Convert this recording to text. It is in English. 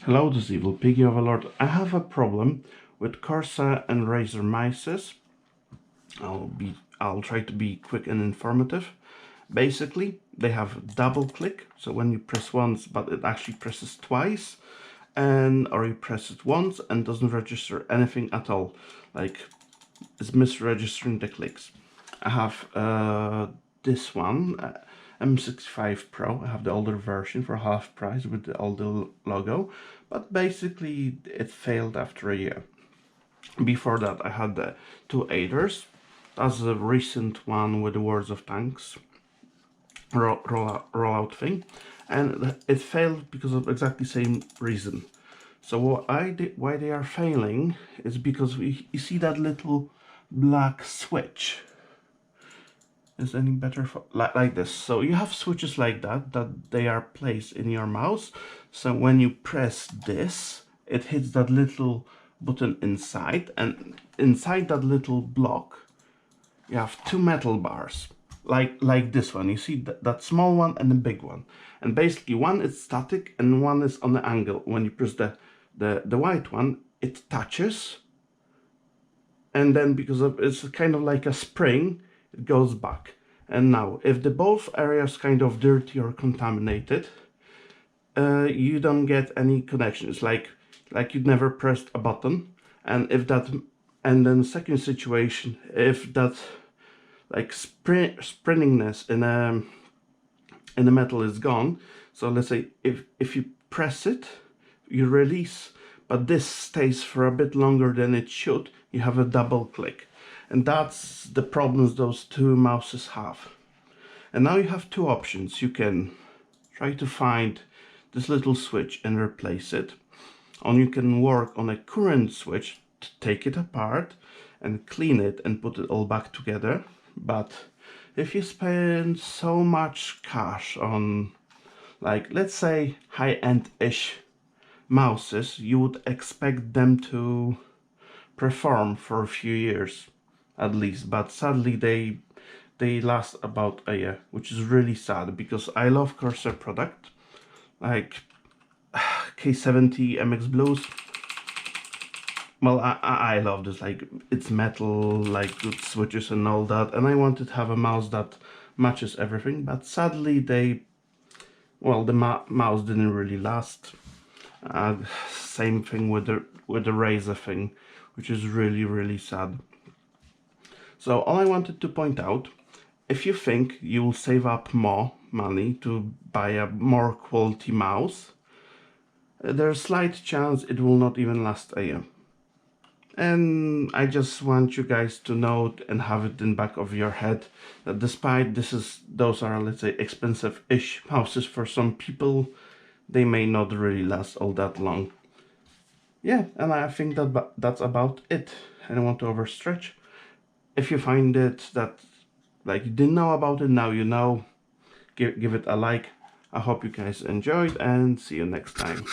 Hello, this evil piggy overlord. I have a problem with Corsair and Razer mices. I'll try to be quick and informative. Basically, they have double click, so when you press once, but it actually presses twice, or you press it once and doesn't register anything at all, like it's misregistering the clicks. I have this one, M65 Pro. I have the older version for half price with the older logo, but basically it failed after a year. Before that I had the two Aiders. That's a recent one with the Words of Tanks rollout thing, and it failed because of exactly the same reason. So why they are failing is because you see that little black switch. Is any better for like this? So you have switches like that they are placed in your mouse. So when you press this, it hits that little button inside, and inside that little block you have two metal bars like this one. You see that small one and the big one, and basically one is static and one is on the angle. When you press the white one, it touches, and then because of it's kind of like a spring, it goes back. And now if the both areas kind of dirty or contaminated, you don't get any connection. It's like you'd never pressed a button. And if that, and then second situation, if that like springiness in the metal is gone, so let's say if you press it, you release, but this stays for a bit longer than it should, you have a double click. And that's the problems those two mouses have. And now you have two options. You can try to find this little switch and replace it, or you can work on a current switch to take it apart and clean it and put it all back together. But if you spend so much cash on, like, let's say high-end-ish mouses, you would expect them to perform for a few years at least, but sadly they last about a year, which is really sad because I love Corsair product, like K70 MX Blues. Well, I love this, like it's metal, like good switches and all that, and I wanted to have a mouse that matches everything, but sadly the mouse didn't really last. Same thing with the Razer thing, which is really sad. So all I wanted to point out, if you think you will save up more money to buy a more quality mouse, there's a slight chance it will not even last a year. And I just want you guys to know and have it in the back of your head that despite those are, let's say, expensive-ish mouses for some people, they may not really last all that long. Yeah, and I think that's about it. I don't want to overstretch. If you find it that, like, you didn't know about it, now you know, give it a like. I hope you guys enjoyed, and see you next time.